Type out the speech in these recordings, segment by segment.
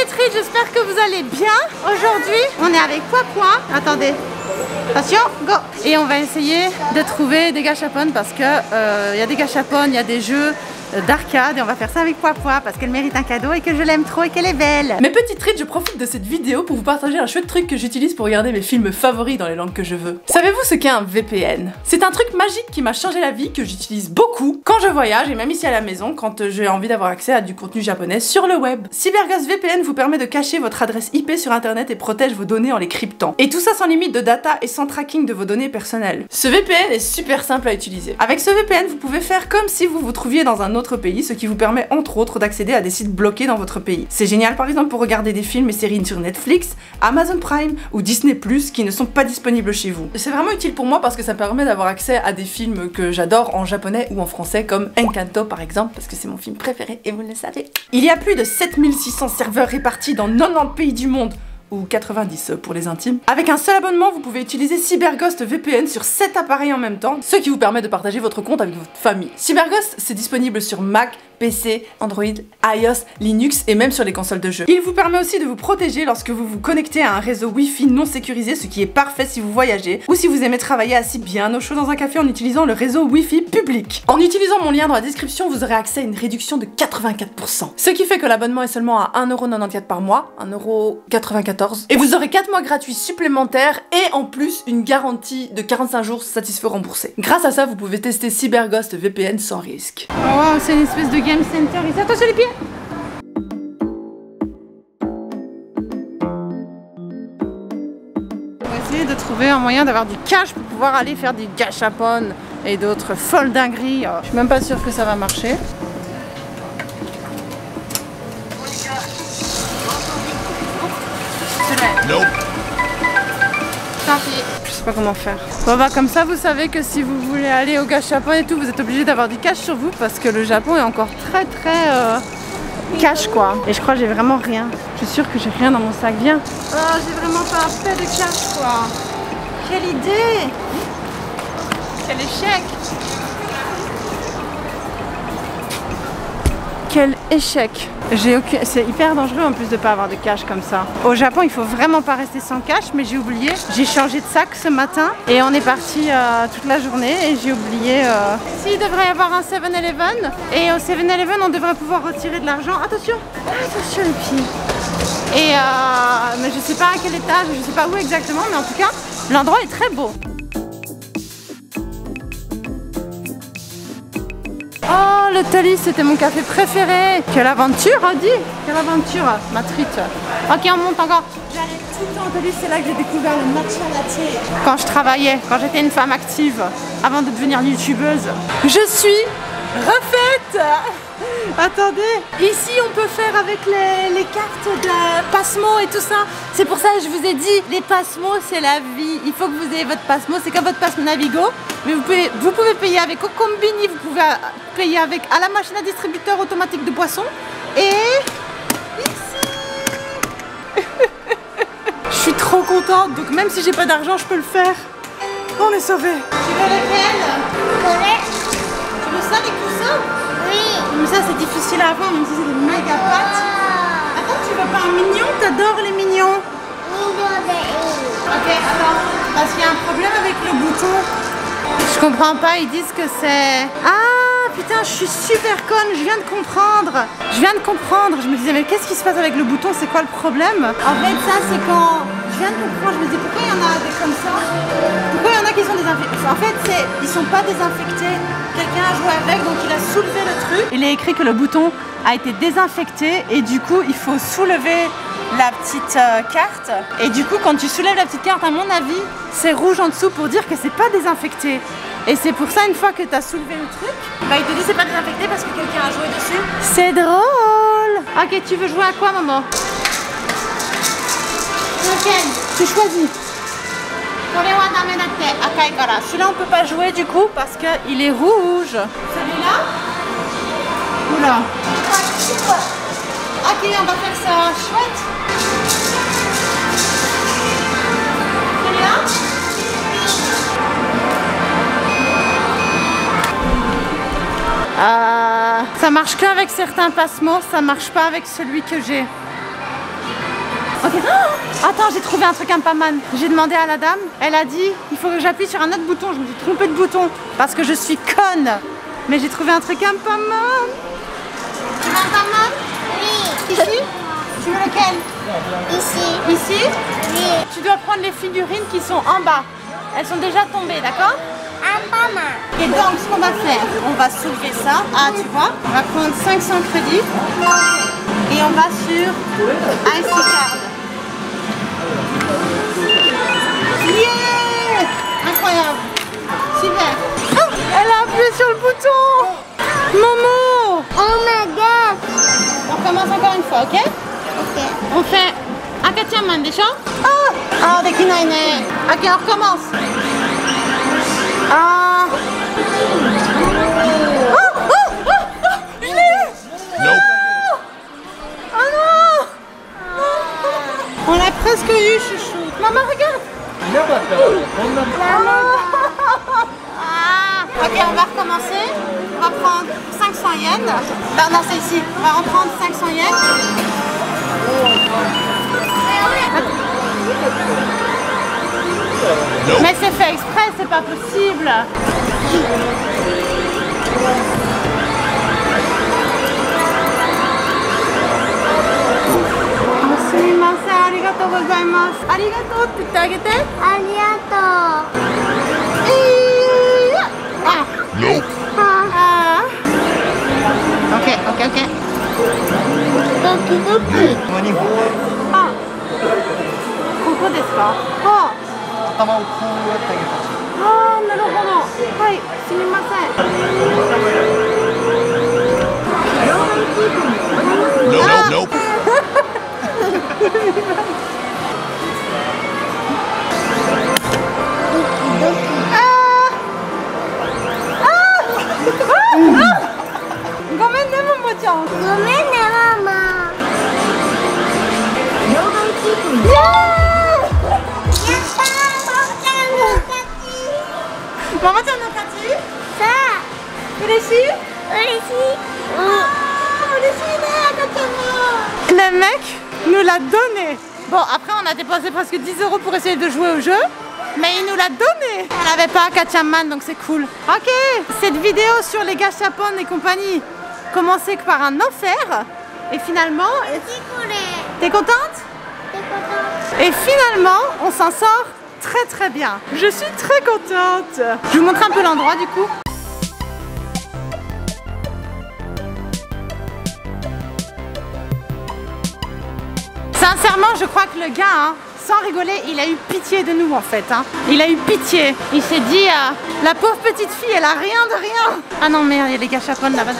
petites rides, j'espère que vous allez bien. Aujourd'hui, on est avec Poipoin. Attendez. Attention, go! Et on va essayer de trouver des gâchapones parce que y a des gâchapones, il y a des jeux d'arcade et on va faire ça avec Poipoin parce qu'elle mérite un cadeau et que je l'aime trop et qu'elle est belle. Mes petites rides, je profite de cette vidéo pour vous partager un chouette truc que j'utilise pour regarder mes films favoris dans les langues que je veux. Savez-vous ce qu'est un VPN? C'est un truc magique qui m'a changé la vie, que j'utilise beaucoup quand je voyage et même ici à la maison quand j'ai envie d'avoir accès à du contenu japonais sur le web. CyberGhost VPN vous permet de cacher votre adresse IP sur internet et protège vos données en les cryptant. Et tout ça sans limite de data et sans tracking de vos données personnelles. Ce VPN est super simple à utiliser. Avec ce VPN, vous pouvez faire comme si vous vous trouviez dans un autre pays, ce qui vous permet entre autres d'accéder à des sites bloqués dans votre pays. C'est génial par exemple pour regarder des films et séries sur Netflix, Amazon Prime ou Disney+, qui ne sont pas disponibles chez vous. C'est vraiment utile pour moi parce que ça me permet d'avoir accès à des films que j'adore en japonais ou en français, comme Encanto par exemple, parce que c'est mon film préféré et vous le savez. Il y a plus de 7600 serveurs répartis dans 90 pays du monde, ou 90 pour les intimes. Avec un seul abonnement, vous pouvez utiliser CyberGhost VPN sur 7 appareils en même temps, ce qui vous permet de partager votre compte avec votre famille. CyberGhost, c'est disponible sur Mac, PC, Android, iOS, Linux et même sur les consoles de jeux. Il vous permet aussi de vous protéger lorsque vous vous connectez à un réseau Wi-Fi non sécurisé, ce qui est parfait si vous voyagez ou si vous aimez travailler assis bien au chaud dans un café en utilisant le réseau Wi-Fi public. En utilisant mon lien dans la description, vous aurez accès à une réduction de 84%. Ce qui fait que l'abonnement est seulement à 1,94€ par mois, 1,94€. Et vous aurez 4 mois gratuits supplémentaires et en plus une garantie de 45 jours satisfait remboursé. Grâce à ça, vous pouvez tester CyberGhost VPN sans risque. Oh wow, c'est une espèce de game center ici. Attention les pieds! On va essayer de trouver un moyen d'avoir du cash pour pouvoir aller faire du gâchapon et d'autres folles dingueries. Je suis même pas sûre que ça va marcher. Nope. Tant pis. Je sais pas comment faire. Bon bah comme ça vous savez que si vous voulez aller au gâchapon et tout, vous êtes obligé d'avoir du cash sur vous parce que le Japon est encore très cash quoi. Et je crois que j'ai vraiment rien. Je suis sûre que j'ai rien dans mon sac. Viens. Oh j'ai vraiment pas un peu de cash quoi. Quelle idée. Quel échec. Quel échec. C'est hyper dangereux en plus de pas avoir de cash comme ça. Au Japon il faut vraiment pas rester sans cash, mais j'ai oublié. J'ai changé de sac ce matin et on est parti toute la journée et j'ai oublié. S'il devrait y avoir un 7-Eleven et au 7-Eleven on devrait pouvoir retirer de l'argent. Attention, attention les pieds. Et mais je sais pas à quel étage, je sais pas où exactement, mais en tout cas l'endroit est très beau. Oh, le Thalys, c'était mon café préféré. Quelle aventure, Adi. Quelle aventure, ma truite. Ok, on monte encore. J'allais tout le temps au Thalys, c'est là que j'ai découvert le matcha latte. Quand je travaillais, quand j'étais une femme active, avant de devenir youtubeuse. Je suis refaite. Attendez, ici on peut faire avec les cartes de Passmo et tout ça. C'est pour ça que je vous ai dit, les Passmo c'est la vie. Il faut que vous ayez votre Passmo, c'est comme votre Passmo Navigo. Mais vous pouvez payer avec au combini, vous pouvez payer avec à la machine à distributeur automatique de boissons. Et ici je suis trop contente, donc même si j'ai pas d'argent je peux le faire. On est sauvés. Tu veux lequel? Tu veux ça, les coussins? Oui. Mais ça c'est difficile à avoir, même si c'est des méga pattes. Attends, tu veux pas un mignon? T'adores les mignons? Ok, attends, parce qu'il y a un problème avec le bouton. Je comprends pas, ils disent que c'est... Ah putain, je suis super conne, je viens de comprendre. Je viens de comprendre, je me disais mais qu'est-ce qui se passe avec le bouton, c'est quoi le problème? En fait ça c'est quand... Je viens de comprendre, je me dis pourquoi il y en a des comme ça? Pourquoi il y en a qui sont désinfectés? En fait ils sont pas désinfectés. Quelqu'un a joué avec, donc il a soulevé le truc. Il est écrit que le bouton a été désinfecté et du coup il faut soulever la petite carte. Et du coup quand tu soulèves la petite carte, à mon avis, c'est rouge en dessous pour dire que c'est pas désinfecté. Et c'est pour ça, une fois que tu as soulevé le truc, bah il te dit c'est pas désinfecté parce que quelqu'un a joué dessus. C'est drôle. Ok, tu veux jouer à quoi maman? Lequel? Tu choisis. Celui-là on peut pas jouer du coup parce qu'il est rouge. Celui-là? Oula. Ok, on va faire ça chouette. Celui-là? Ça marche qu'avec certains passements, ça marche pas avec celui que j'ai. Ok. Oh, attends, j'ai trouvé un truc un pas mal. J'ai demandé à la dame, elle a dit il faut que j'appuie sur un autre bouton. Je me suis trompée de bouton parce que je suis conne. Mais j'ai trouvé un truc un pas mal. Tu veux un pas mal? Oui. Ici? Tu veux lequel? Ici. Ici? Oui. Tu dois prendre les figurines qui sont en bas. Elles sont déjà tombées, d'accord? Un pas mal. Et donc, ce qu'on va faire, on va soulever ça. Ah, tu vois, on va prendre 500 crédits. Et on va sur IC Card. Yeah! Incroyable. Super. Oh, elle a appuyé sur le bouton. Momo. Oh my god. On recommence encore une fois, ok? Ok. On fait Akachamman, déjà? Oh! Ah, des kinaine. Ok, on recommence. Ah. Oh, oh, oh, oh, je l'ai eu. Nope. Oh non. On l'a presque eu, chouchou. Maman, regarde. Ah. Ok, on va recommencer. On va prendre 500 yens. Non, c'est ici. On va reprendre 500 yens. Mais c'est fait exprès, c'est pas possible. Sumimasen, arigatou gozaimasu. Arigatouって言ってあげて。ありがとう。Ah. Nope. Ah. Ok, ok, ok. ドキドキ。あ、ここですか？あ、頭をこうやってあげた。あー、なるほど。はい、すみません。 Nope, nope, nope. ごめんね、ももちゃん。ごめんねママ。やったー、ママちゃんの勝ち？さあ、嬉しい？嬉しい。嬉しいね、赤ちゃんも。Le mec nous l'a donné. Bon, après on a dépensé presque 10 € pour essayer de jouer au jeu. Mais il nous l'a donné. On n'avait pas Akachamman, donc c'est cool. Ok, cette vidéo sur les gachapon et compagnie commençait par un enfer. Et finalement... T'es contente? Et finalement, on s'en sort très très bien. Je suis très contente. Je vous montre un peu l'endroit du coup. Sincèrement, je crois que le gars, hein, sans rigoler, il a eu pitié de nous en fait. Hein. Il a eu pitié. Il s'est dit, la pauvre petite fille, elle a rien de rien. Ah non, merde, il y a des gachapon là-bas.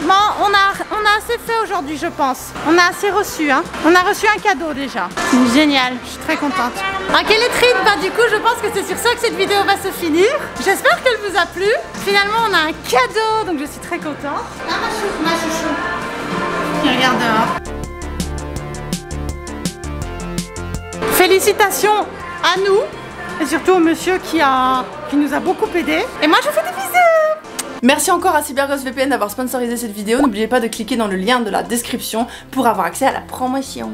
Bon, on a assez fait aujourd'hui, je pense. On a assez reçu. Hein. On a reçu un cadeau déjà. Génial, je suis très contente. Ok les trites, bah du coup, je pense que c'est sur ça que cette vidéo va se finir. J'espère qu'elle vous a plu. Finalement, on a un cadeau, donc je suis très contente. Ah, ma chouchou. Qui regarde dehors. Félicitations à nous et surtout au monsieur qui nous a beaucoup aidé. Et moi je vous fais des bisous. Merci encore à CyberGhostVPN d'avoir sponsorisé cette vidéo. N'oubliez pas de cliquer dans le lien de la description pour avoir accès à la promotion.